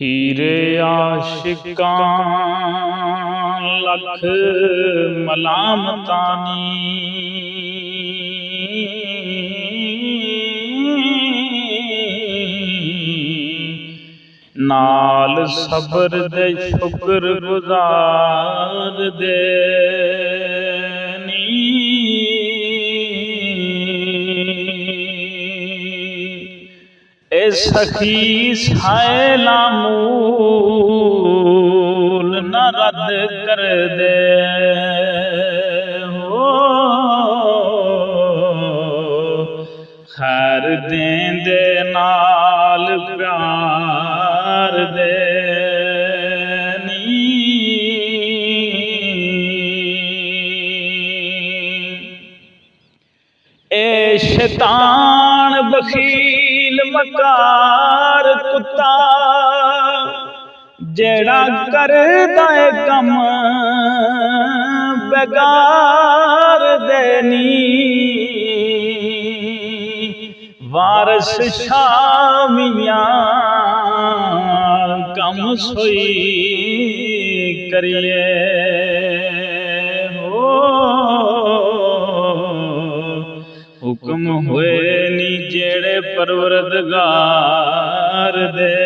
हीरे आशिकां लख मलामतानी, नाल सबर दे शुक्र गुजार देनी। ए सखी सायला मूल न रद्द कर दे हो, खैर देंदे नाल प्यार देनी। ए शैतान बखील मकार कुत्ता, जेड़ा करदा है कम बेगार देनी। वारस शामियां कम सोई करिए हो, हुक्म हुए नी जेड़े परवरदगार दे।